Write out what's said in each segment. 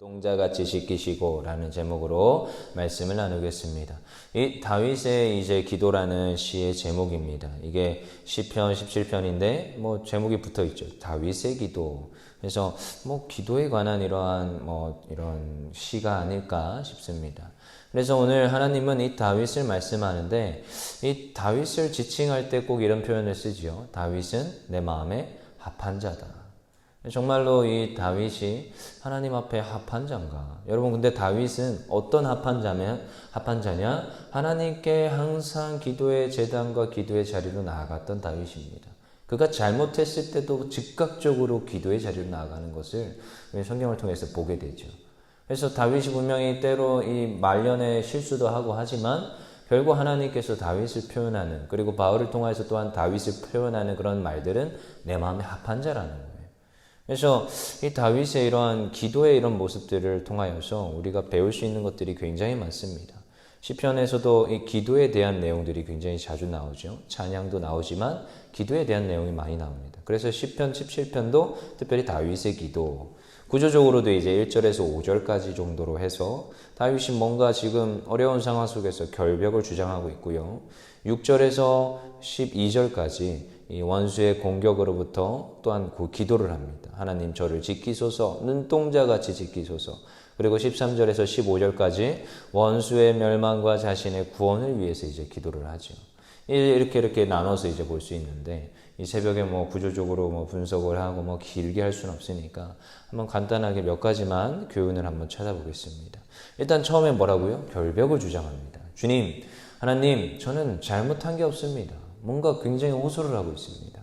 눈동자같이 씻기시고 라는 제목으로 말씀을 나누겠습니다. 이 다윗의 이제 기도라는 시의 제목입니다. 이게 시편 17편인데 뭐 제목이 붙어 있죠. 다윗의 기도. 그래서 뭐 기도에 관한 이런 시가 아닐까 싶습니다. 그래서 오늘 하나님은 이 다윗을 말씀하는데 이 다윗을 지칭할 때 꼭 이런 표현을 쓰지요. 다윗은 내 마음에 합한 자다. 정말로 이 다윗이 하나님 앞에 합한 자인가? 여러분 근데 다윗은 어떤 합한 자냐? 하나님께 항상 기도의 제단과 기도의 자리로 나아갔던 다윗입니다. 그가 잘못했을 때도 즉각적으로 기도의 자리로 나아가는 것을 성경을 통해서 보게 되죠. 그래서 다윗이 분명히 때로 이 말년에 실수도 하고 하지만 결국 하나님께서 다윗을 표현하는, 그리고 바울을 통해서 또한 다윗을 표현하는 그런 말들은 내 마음에 합한 자라는 거예요. 그래서 이 다윗의 이러한 기도의 이런 모습들을 통하여서 우리가 배울 수 있는 것들이 굉장히 많습니다. 시편에서도 이 기도에 대한 내용들이 굉장히 자주 나오죠. 찬양도 나오지만 기도에 대한 내용이 많이 나옵니다. 그래서 시편 17편도 특별히 다윗의 기도, 구조적으로도 이제 1절에서 5절까지 정도로 해서 다윗이 뭔가 지금 어려운 상황 속에서 결벽을 주장하고 있고요. 6절에서 12절까지 이 원수의 공격으로부터 또한 기도를 합니다. 하나님 저를 지키소서, 눈동자같이 지키소서. 그리고 13절에서 15절까지 원수의 멸망과 자신의 구원을 위해서 이제 기도를 하죠. 이렇게 나눠서 이제 볼 수 있는데, 이 새벽에 구조적으로 분석을 하고 길게 할 수는 없으니까 한번 간단하게 몇 가지만 교훈을 한번 찾아보겠습니다. 일단 처음에 뭐라고요? 결벽을 주장합니다. 주님, 하나님, 저는 잘못한 게 없습니다. 뭔가 굉장히 호소를 하고 있습니다.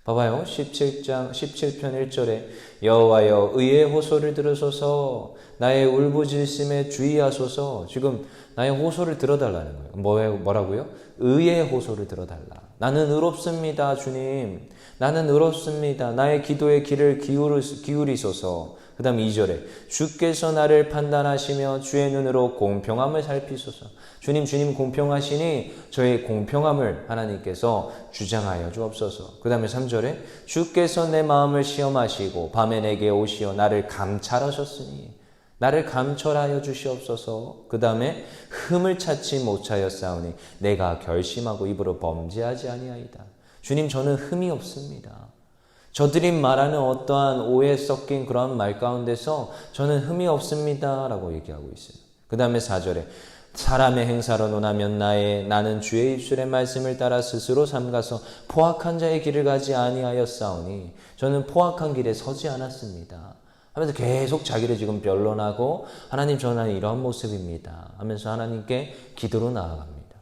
봐봐요. 17편 1절에 여호와여 의의 호소를 들으소서, 나의 울부짖음에 주의하소서. 지금 나의 호소를 들어달라는 거예요. 뭐라고요? 의의 호소를 들어달라. 나는 의롭습니다, 주님. 나는 의롭습니다. 나의 기도에 귀를 기울이소서. 그 다음 2절에 주께서 나를 판단하시며 주의 눈으로 공평함을 살피소서. 주님 공평하시니 저의 공평함을 하나님께서 주장하여 주옵소서. 그 다음에 3절에 주께서 내 마음을 시험하시고 밤에 내게 오시어 나를 감찰하셨으니 나를 감찰하여 주시옵소서. 그 다음에 흠을 찾지 못하였사오니 내가 결심하고 입으로 범죄하지 아니하이다. 주님, 저는 흠이 없습니다. 저들이 말하는 어떠한 오해 섞인 그런 말 가운데서 저는 흠이 없습니다 라고 얘기하고 있어요. 그 다음에 4절에 사람의 행사로 논하면 나는 주의 입술의 말씀을 따라 스스로 삼가서 포악한 자의 길을 가지 아니하였사오니 저는 포악한 길에 서지 않았습니다 하면서 계속 자기를 지금 변론하고, 하나님, 저는 이러한 모습입니다 하면서 하나님께 기도로 나아갑니다.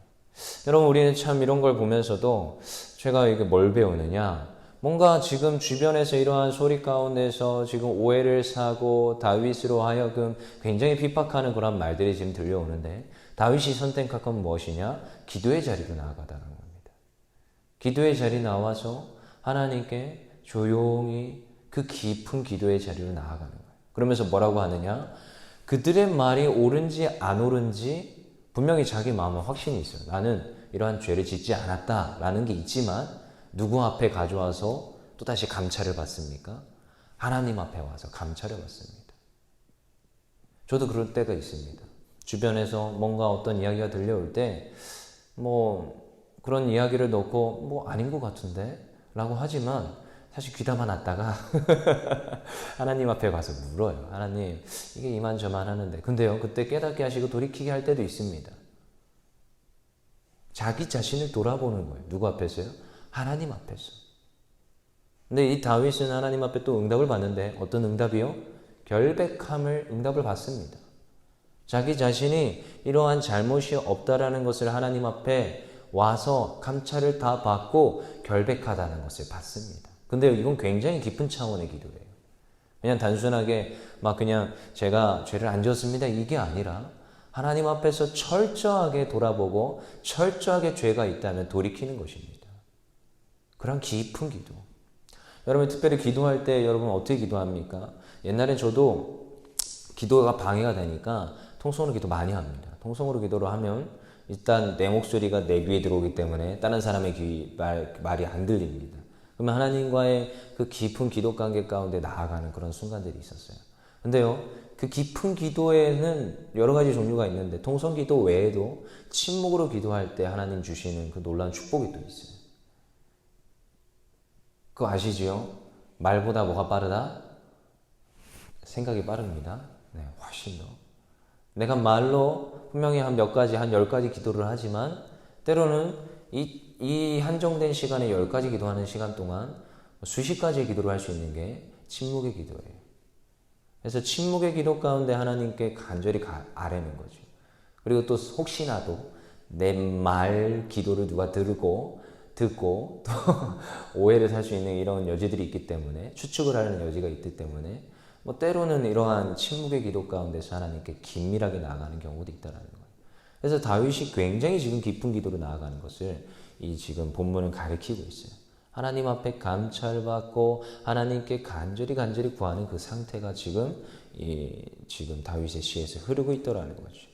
여러분, 우리는 참 이런 걸 보면서도 제가 이게 뭘 배우느냐, 뭔가 지금 주변에서 이러한 소리 가운데서 지금 오해를 사고 다윗으로 하여금 굉장히 핍박하는 그런 말들이 지금 들려오는데, 다윗이 선택한 건 무엇이냐? 기도의 자리로 나아가다는 겁니다. 기도의 자리 나와서 하나님께 조용히 그 깊은 기도의 자리로 나아가는 거예요. 그러면서 뭐라고 하느냐? 그들의 말이 옳은지 안 옳은지 분명히 자기 마음에 확신이 있어요. 나는 이러한 죄를 짓지 않았다라는 게 있지만 누구 앞에 가져와서 또다시 감찰을 받습니까? 하나님 앞에 와서 감찰을 받습니다. 저도 그럴 때가 있습니다. 주변에서 뭔가 어떤 이야기가 들려올 때 그런 이야기를 놓고 아닌 것 같은데? 라고 하지만 사실 귀담아 놨다가 하나님 앞에 가서 물어요. 하나님, 이게 이만저만 하는데. 근데요, 그때 깨닫게 하시고 돌이키게 할 때도 있습니다. 자기 자신을 돌아보는 거예요. 누구 앞에서요? 하나님 앞에서. 근데 이 다윗은 하나님 앞에 또 응답을 받는데, 어떤 응답이요? 결백함을 응답을 받습니다. 자기 자신이 이러한 잘못이 없다라는 것을 하나님 앞에 와서 감찰을 다 받고 결백하다는 것을 받습니다. 근데 이건 굉장히 깊은 차원의 기도예요. 그냥 단순하게 그냥 제가 죄를 안 지었습니다 이게 아니라 하나님 앞에서 철저하게 돌아보고 철저하게 죄가 있다면 돌이키는 것입니다. 그런 깊은 기도. 여러분, 특별히 기도할 때 여러분 어떻게 기도합니까? 옛날엔 저도 기도가 방해가 되니까 통성으로 기도 많이 합니다. 통성으로 기도를 하면 일단 내 목소리가 내 귀에 들어오기 때문에 다른 사람의 말이 안 들립니다. 그러면 하나님과의 그 깊은 기도 관계 가운데 나아가는 그런 순간들이 있었어요. 근데요, 그 깊은 기도에는 여러 가지 종류가 있는데 통성 기도 외에도 침묵으로 기도할 때 하나님 주시는 그 놀라운 축복이 또 있어요. 그거 아시지요? 말보다 뭐가 빠르다? 생각이 빠릅니다. 네, 훨씬 더. 내가 말로 분명히 한 몇 가지, 한 10가지 기도를 하지만 때로는 이 한정된 시간에 10가지 기도하는 시간 동안 수십 가지의 기도를 할 수 있는 게 침묵의 기도예요. 그래서 침묵의 기도 가운데 하나님께 간절히 아뢰는 거죠. 그리고 또 혹시나도 내 말 기도를 누가 듣고 또 오해를 살 수 있는 이런 여지들이 있기 때문에 추측을 하는 여지가 있기 때문에 뭐 때로는 이러한 침묵의 기도 가운데서 하나님께 긴밀하게 나아가는 경우도 있다라는 거예요. 그래서 다윗이 굉장히 지금 깊은 기도로 나아가는 것을 이 지금 본문은 가리키고 있어요. 하나님 앞에 감찰받고 하나님께 간절히 구하는 그 상태가 지금 다윗의 시에서 흐르고 있더라는 거죠.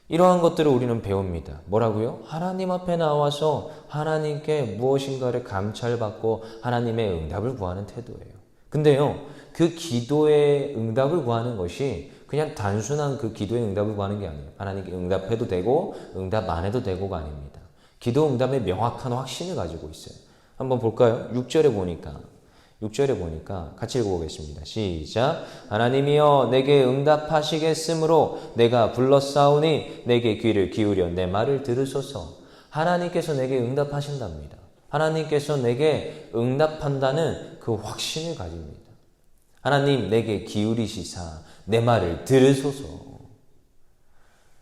이러한 것들을 우리는 배웁니다. 뭐라고요? 하나님 앞에 나와서 하나님께 무엇인가를 감찰받고 하나님의 응답을 구하는 태도예요. 근데요, 그 기도의 응답을 구하는 것이 그냥 단순한 그 기도의 응답을 구하는 게 아니에요. 하나님께 응답해도 되고 응답 안 해도 되고가 아닙니다. 기도 응답에 명확한 확신을 가지고 있어요. 한번 볼까요? 6절에 보니까 같이 읽어보겠습니다. 시작. 하나님이여 내게 응답하시겠으므로 내가 불렀사오니 내게 귀를 기울여 내 말을 들으소서. 하나님께서 내게 응답하신답니다. 하나님께서 내게 응답한다는 그 확신을 가집니다. 하나님 내게 기울이시사 내 말을 들으소서.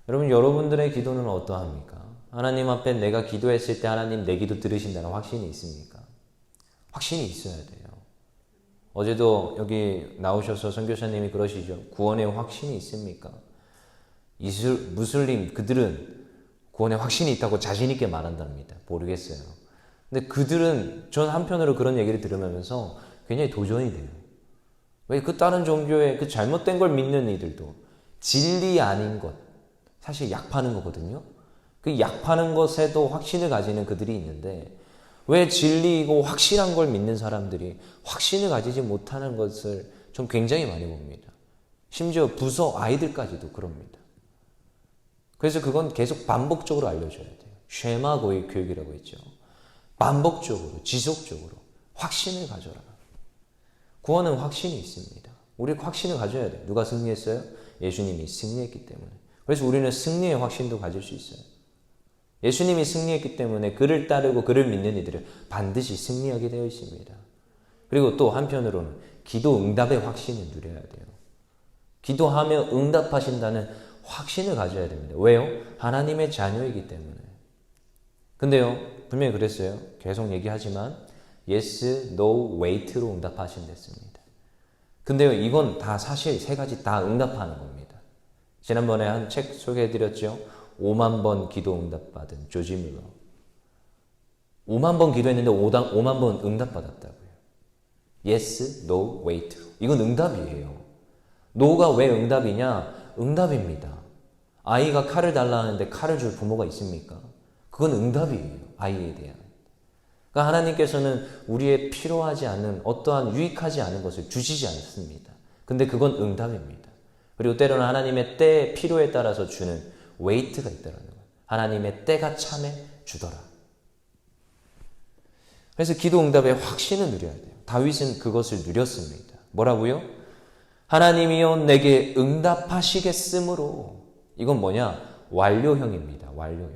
여러분, 여러분들의 기도는 어떠합니까? 하나님 앞에 내가 기도했을 때 하나님 내 기도 들으신다는 확신이 있습니까? 확신이 있어야 돼요. 어제도 여기 나오셔서 선교사님이 그러시죠. 구원의 확신이 있습니까? 무슬림 그들은 구원의 확신이 있다고 자신 있게 말한답니다. 모르겠어요. 근데 그들은 전 한편으로 그런 얘기를 들으면서 굉장히 도전이 돼요. 왜 그 다른 종교의 그 잘못된 걸 믿는 이들도 진리 아닌 것, 사실 약 파는 거거든요. 그 약 파는 것에도 확신을 가지는 그들이 있는데 왜 진리이고 확실한 걸 믿는 사람들이 확신을 가지지 못하는 것을 좀 굉장히 많이 봅니다. 심지어 부서 아이들까지도 그럽니다. 그래서 그건 계속 반복적으로 알려줘야 돼요. 쉐마 교육이라고 했죠. 반복적으로, 지속적으로 확신을 가져라. 구원은 확신이 있습니다. 우리 확신을 가져야 돼요. 누가 승리했어요? 예수님이 승리했기 때문에. 그래서 우리는 승리의 확신도 가질 수 있어요. 예수님이 승리했기 때문에 그를 따르고 그를 믿는 이들은 반드시 승리하게 되어 있습니다. 그리고 또 한편으로는 기도 응답의 확신을 누려야 돼요. 기도하며 응답하신다는 확신을 가져야 됩니다. 왜요? 하나님의 자녀이기 때문에. 근데요, 분명히 그랬어요. 계속 얘기하지만 yes, no, wait로 응답하신댔습니다. 근데요, 이건 다 사실 세 가지 다 응답하는 겁니다. 지난번에 한 책 소개해드렸죠. 5만 번 기도 응답받은 조지 뮬러. 5만 번 기도했는데 5만 번 응답받았다고요. Yes, no, wait. 이건 응답이에요. no가 왜 응답이냐? 응답입니다. 아이가 칼을 달라 하는데 칼을 줄 부모가 있습니까? 그건 응답이에요. 아이에 대한. 그러니까 하나님께서는 우리의 필요하지 않은 어떠한 유익하지 않은 것을 주시지 않습니다. 근데 그건 응답입니다. 그리고 때로는 하나님의 때 필요에 따라서 주는 웨이트가 있다는 거예요. 하나님의 때가 참에 주더라. 그래서 기도 응답의 확신을 누려야 돼요. 다윗은 그것을 누렸습니다. 뭐라고요? 하나님이여 내게 응답하시겠으므로. 이건 뭐냐? 완료형입니다. 완료형.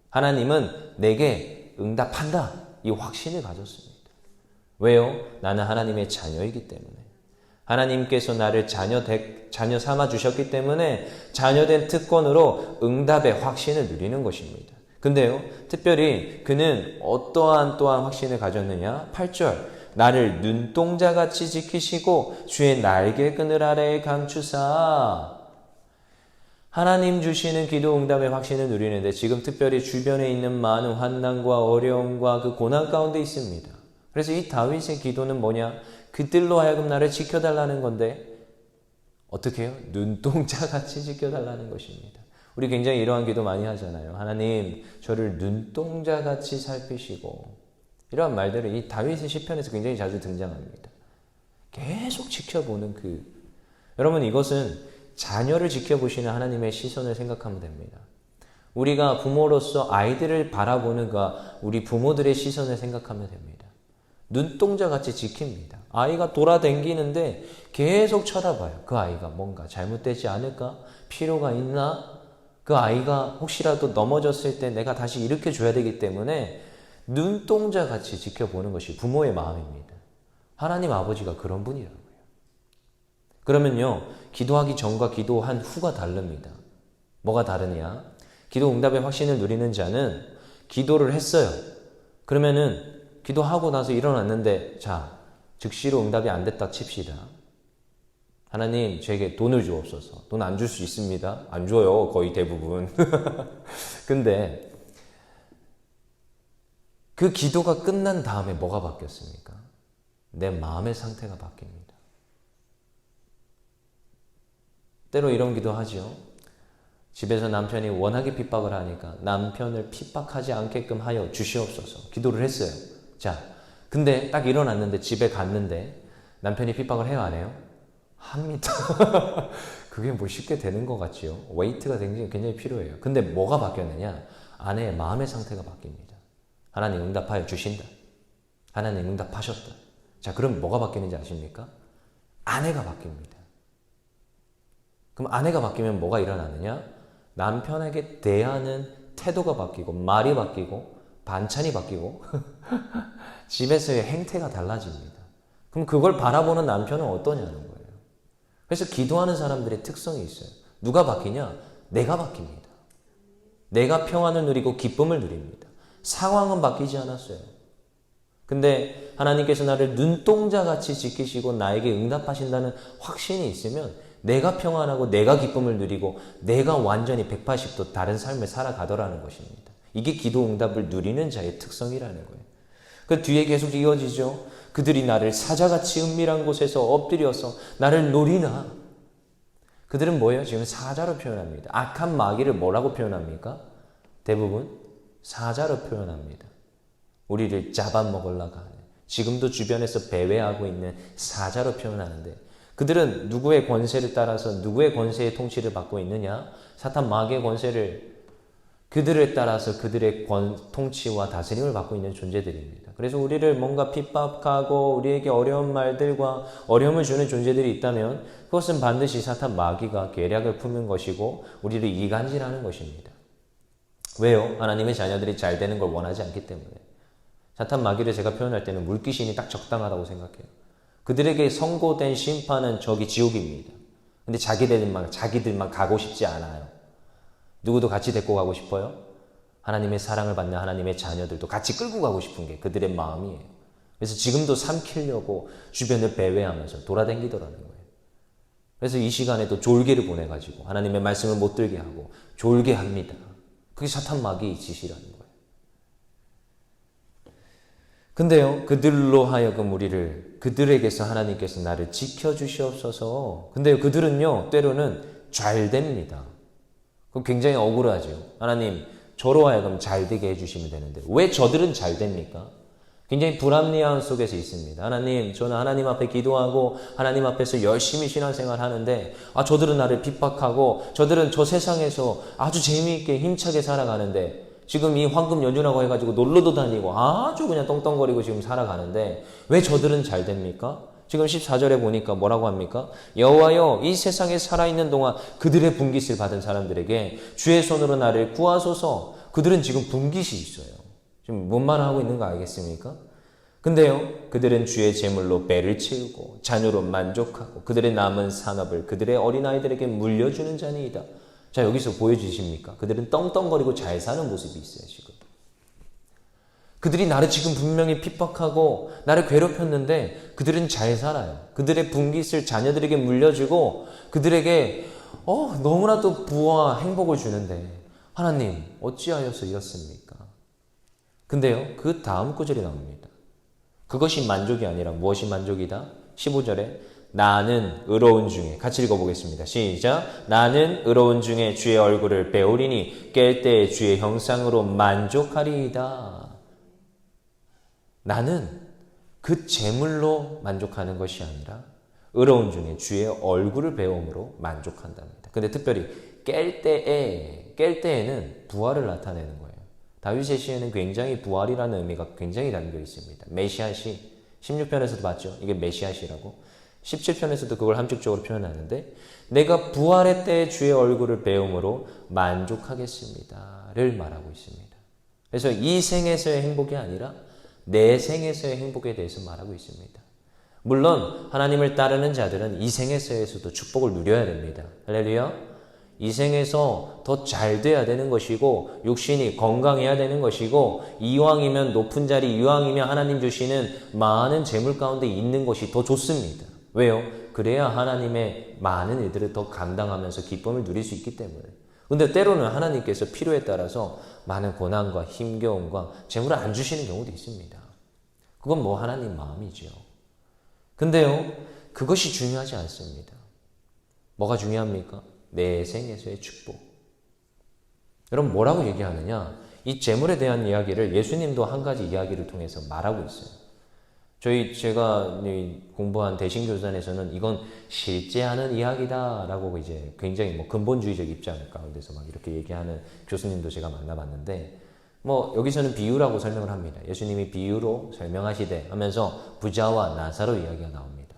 하나님은 내게 응답한다. 이 확신을 가졌습니다. 왜요? 나는 하나님의 자녀이기 때문에. 하나님께서 나를 자녀 삼아 주셨기 때문에 자녀된 특권으로 응답의 확신을 누리는 것입니다. 근데요, 특별히 그는 어떠한 또한 확신을 가졌느냐? 8절. 나를 눈동자같이 지키시고 주의 날개끈을 아래에 감추사. 하나님 주시는 기도 응답의 확신을 누리는데 지금 특별히 주변에 있는 많은 환난과 어려움과 그 고난 가운데 있습니다. 그래서 이 다윗의 기도는 뭐냐? 그들로 하여금 나를 지켜달라는 건데 어떻게 해요? 눈동자같이 지켜달라는 것입니다. 우리 굉장히 이러한 기도 많이 하잖아요. 하나님 저를 눈동자같이 살피시고. 이러한 말들을 이 다윗의 시편에서 굉장히 자주 등장합니다. 계속 지켜보는 여러분, 이것은 자녀를 지켜보시는 하나님의 시선을 생각하면 됩니다. 우리가 부모로서 아이들을 바라보는 우리 부모들의 시선을 생각하면 됩니다. 눈동자같이 지킵니다. 아이가 돌아다니는데 계속 쳐다봐요. 그 아이가 뭔가 잘못되지 않을까? 필요가 있나? 그 아이가 혹시라도 넘어졌을 때 내가 다시 일으켜줘야 되기 때문에 눈동자같이 지켜보는 것이 부모의 마음입니다. 하나님 아버지가 그런 분이라고요. 그러면요, 기도하기 전과 기도한 후가 다릅니다. 뭐가 다르냐? 기도 응답의 확신을 누리는 자는 기도를 했어요. 그러면은 기도하고 나서 일어났는데, 자, 즉시로 응답이 안 됐다 칩시다. 하나님, 제게 돈을 주옵소서. 돈 안 줄 수 있습니다. 안 줘요, 거의 대부분. 근데 그 기도가 끝난 다음에 뭐가 바뀌었습니까? 내 마음의 상태가 바뀝니다. 때로 이런 기도 하죠. 집에서 남편이 워낙에 핍박을 하니까 남편을 핍박하지 않게끔 하여 주시옵소서. 기도를 했어요. 자, 근데 딱 일어났는데 집에 갔는데 남편이 핍박을 해요, 안 해요? 합니다. 그게 뭐 쉽게 되는 것 같지요. 웨이트가 굉장히 필요해요. 근데 뭐가 바뀌었느냐? 아내의 마음의 상태가 바뀝니다. 하나님 응답하여 주신다. 하나님 응답하셨다. 자, 그럼 뭐가 바뀌는지 아십니까? 아내가 바뀝니다. 그럼 아내가 바뀌면 뭐가 일어나느냐? 남편에게 대하는 태도가 바뀌고, 말이 바뀌고, 반찬이 바뀌고, 집에서의 행태가 달라집니다. 그럼 그걸 바라보는 남편은 어떠냐는 거예요. 그래서 기도하는 사람들의 특성이 있어요. 누가 바뀌냐? 내가 바뀝니다. 내가 평안을 누리고 기쁨을 누립니다. 상황은 바뀌지 않았어요. 근데 하나님께서 나를 눈동자같이 지키시고 나에게 응답하신다는 확신이 있으면 내가 평안하고 내가 기쁨을 누리고 내가 완전히 180도 다른 삶을 살아가더라는 것입니다. 이게 기도 응답을 누리는 자의 특성이라는 거예요. 그 뒤에 계속 이어지죠. 그들이 나를 사자같이 은밀한 곳에서 엎드려서 나를 노리나. 그들은 뭐예요? 지금 사자로 표현합니다. 악한 마귀를 뭐라고 표현합니까? 대부분 사자로 표현합니다. 우리를 잡아먹으려고 하는, 지금도 주변에서 배회하고 있는 사자로 표현하는데, 그들은 누구의 권세를 따라서 누구의 권세의 통치를 받고 있느냐? 사탄 마귀의 권세를, 그들에 따라서 그들의 통치와 다스림을 받고 있는 존재들입니다. 그래서 우리를 뭔가 핍박하고 우리에게 어려운 말들과 어려움을 주는 존재들이 있다면 그것은 반드시 사탄 마귀가 계략을 품은 것이고 우리를 이간질하는 것입니다. 왜요? 하나님의 자녀들이 잘 되는 걸 원하지 않기 때문에. 사탄 마귀를 제가 표현할 때는 물귀신이 딱 적당하다고 생각해요. 그들에게 선고된 심판은 저기 지옥입니다. 근데 자기들만 가고 싶지 않아요. 누구도 같이 데리고 가고 싶어요? 하나님의 사랑을 받는 하나님의 자녀들도 같이 끌고 가고 싶은 게 그들의 마음이에요. 그래서 지금도 삼키려고 주변을 배회하면서 돌아다니더라는 거예요. 그래서 이 시간에도 졸개를 보내가지고 하나님의 말씀을 못 들게 하고 졸게 합니다. 그게 사탄 마귀의 짓이라는 거예요. 근데요, 그들로 하여금 그들에게서 하나님께서 나를 지켜주시옵소서. 근데요, 그들은요, 때로는 잘 됩니다. 그럼 굉장히 억울하죠. 하나님, 저로 하여금 잘 되게 해주시면 되는데, 왜 저들은 잘 됩니까? 굉장히 불합리한 속에서 있습니다. 하나님, 저는 하나님 앞에 기도하고, 하나님 앞에서 열심히 신앙생활 하는데, 저들은 나를 핍박하고, 저들은 저 세상에서 아주 재미있게 힘차게 살아가는데, 지금 이 황금 연휴라고 해가지고 놀러도 다니고 아주 그냥 떵떵거리고 지금 살아가는데 왜 저들은 잘 됩니까? 지금 14절에 보니까 뭐라고 합니까? 여호와여, 이 세상에 살아있는 동안 그들의 분깃을 받은 사람들에게 주의 손으로 나를 구하소서. 그들은 지금 분깃이 있어요. 지금 뭔 말을 하고 있는 거 알겠습니까? 근데요, 그들은 주의 제물로 배를 채우고 자녀로 만족하고 그들의 남은 산업을 그들의 어린아이들에게 물려주는 자니이다. 자, 여기서 보여주십니까? 그들은 떵떵거리고 잘 사는 모습이 있어요, 지금. 그들이 나를 지금 분명히 핍박하고 나를 괴롭혔는데 그들은 잘 살아요. 그들의 분깃을 자녀들에게 물려주고 그들에게 너무나도 부와 행복을 주는데 하나님, 어찌하여서 이렇습니까? 근데요, 그 다음 구절이 나옵니다. 그것이 만족이 아니라 무엇이 만족이다? 15절에 나는 의로운 중에, 같이 읽어보겠습니다. 시작. 나는 의로운 중에 주의 얼굴을 배우리니 깰 때에 주의 형상으로 만족하리이다. 나는 그 재물로 만족하는 것이 아니라 의로운 중에 주의 얼굴을 배움으로 만족한답니다. 근데 특별히 깰 때에는 부활을 나타내는 거예요. 다윗의 시에는 굉장히 부활이라는 의미가 굉장히 담겨 있습니다. 메시아시 16편에서도 봤죠. 이게 메시아시라고. 17편에서도 그걸 함축적으로 표현하는데 내가 부활의 때에 주의 얼굴을 배움으로 만족하겠습니다를 말하고 있습니다. 그래서 이 생에서의 행복이 아니라 내 생에서의 행복에 대해서 말하고 있습니다. 물론 하나님을 따르는 자들은 이 생에서에서도 축복을 누려야 됩니다. 할렐루야. 이 생에서 더 잘 돼야 되는 것이고 육신이 건강해야 되는 것이고 이왕이면 높은 자리, 이왕이면 하나님 주시는 많은 재물 가운데 있는 것이 더 좋습니다. 왜요? 그래야 하나님의 많은 일들을 더 감당하면서 기쁨을 누릴 수 있기 때문에. 근데 때로는 하나님께서 필요에 따라서 많은 고난과 힘겨움과 재물을 안 주시는 경우도 있습니다. 그건 뭐 하나님 마음이죠. 근데요, 그것이 중요하지 않습니다. 뭐가 중요합니까? 내 생에서의 축복. 여러분 뭐라고 얘기하느냐? 이 재물에 대한 이야기를 예수님도 한 가지 이야기를 통해서 말하고 있어요. 제가 공부한 대신교단에서는 이건 실제하는 이야기다라고 이제 굉장히 뭐 근본주의적 입장 가운데서 막 이렇게 얘기하는 교수님도 제가 만나봤는데 뭐 여기서는 비유라고 설명을 합니다. 예수님이 비유로 설명하시되 하면서 부자와 나사로 이야기가 나옵니다.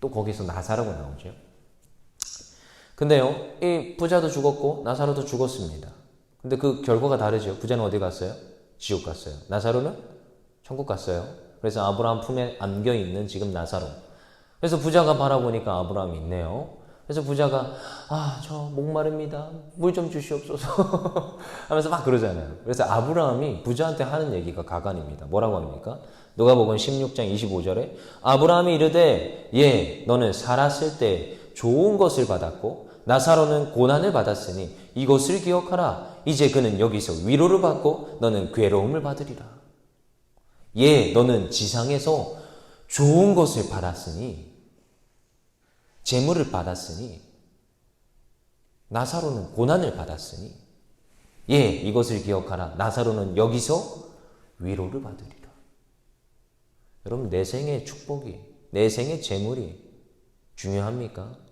또 거기서 나사로가 나오죠. 근데요, 이 부자도 죽었고 나사로도 죽었습니다. 근데 그 결과가 다르죠. 부자는 어디 갔어요? 지옥 갔어요. 나사로는 천국 갔어요. 그래서 아브라함 품에 안겨있는 지금 나사로. 그래서 부자가 바라보니까 아브라함이 있네요. 그래서 부자가 저 목마릅니다. 물 좀 주시옵소서 하면서 막 그러잖아요. 그래서 아브라함이 부자한테 하는 얘기가 가관입니다. 뭐라고 합니까? 누가복음 16장 25절에 아브라함이 이르되 너는 살았을 때 좋은 것을 받았고 나사로는 고난을 받았으니 이것을 기억하라. 이제 그는 여기서 위로를 받고 너는 괴로움을 받으리라. 너는 지상에서 좋은 것을 받았으니 재물을 받았으니 나사로는 고난을 받았으니 이것을 기억하라. 나사로는 여기서 위로를 받으리라. 여러분 내 생의 축복이 내 생의 재물이 중요합니까?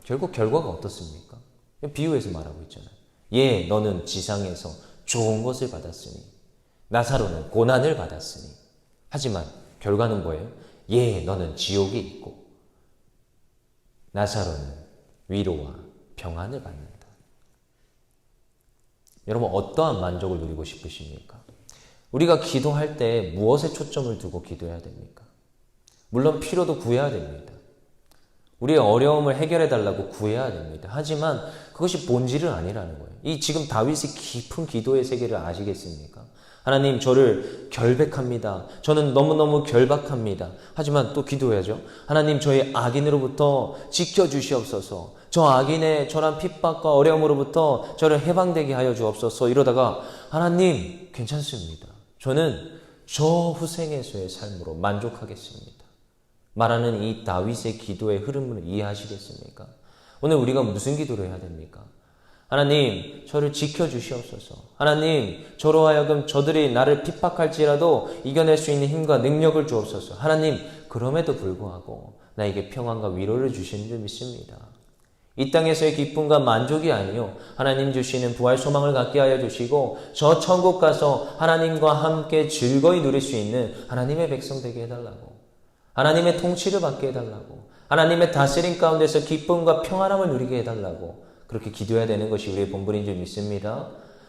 결국 결과가 어떻습니까? 비유해서 말하고 있잖아요. 너는 지상에서 좋은 것을 받았으니 나사로는 고난을 받았으니 하지만 결과는 뭐예요? 너는 지옥에 있고 나사로는 위로와 평안을 받는다. 여러분 어떠한 만족을 누리고 싶으십니까? 우리가 기도할 때 무엇에 초점을 두고 기도해야 됩니까? 물론 필요도 구해야 됩니다. 우리의 어려움을 해결해 달라고 구해야 됩니다. 하지만 그것이 본질은 아니라는 거예요. 이 지금 다윗의 깊은 기도의 세계를 아시겠습니까? 하나님 저를 결백합니다. 저는 너무너무 결박합니다. 하지만 또 기도해야죠. 하나님 저의 악인으로부터 지켜주시옵소서. 저 악인의 저런 핍박과 어려움으로부터 저를 해방되게 하여 주옵소서. 이러다가 하나님 괜찮습니다. 저는 저 후생에서의 삶으로 만족하겠습니다. 말하는 이 다윗의 기도의 흐름을 이해하시겠습니까? 오늘 우리가 무슨 기도를 해야 됩니까? 하나님 저를 지켜주시옵소서. 하나님 저로 하여금 저들이 나를 핍박할지라도 이겨낼 수 있는 힘과 능력을 주옵소서. 하나님 그럼에도 불구하고 나에게 평안과 위로를 주시는 줄 믿습니다. 이 땅에서의 기쁨과 만족이 아니요 하나님 주시는 부활 소망을 갖게 하여 주시고 저 천국 가서 하나님과 함께 즐거이 누릴 수 있는 하나님의 백성 되게 해달라고, 하나님의 통치를 받게 해달라고, 하나님의 다스림 가운데서 기쁨과 평안함을 누리게 해달라고 그렇게 기도해야 되는 것이 우리의 본분인 줄 믿습니다.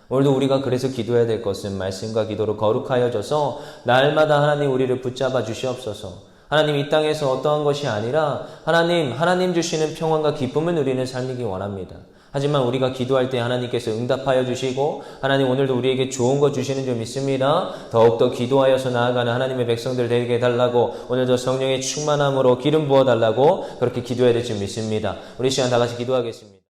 오늘도 우리가 그래서 기도해야 될 것은 말씀과 기도로 거룩하여져서 날마다 하나님 우리를 붙잡아 주시옵소서. 하나님 이 땅에서 어떠한 것이 아니라 하나님 주시는 평안과 기쁨을 누리는 삶이기 원합니다. 하지만 우리가 기도할 때 하나님께서 응답하여 주시고 하나님 오늘도 우리에게 좋은 것 주시는 줄 믿습니다. 더욱더 기도하여서 나아가는 하나님의 백성들 되게 해달라고, 오늘도 성령의 충만함으로 기름 부어달라고 그렇게 기도해야 될 줄 믿습니다. 우리 시간 다 같이 기도하겠습니다.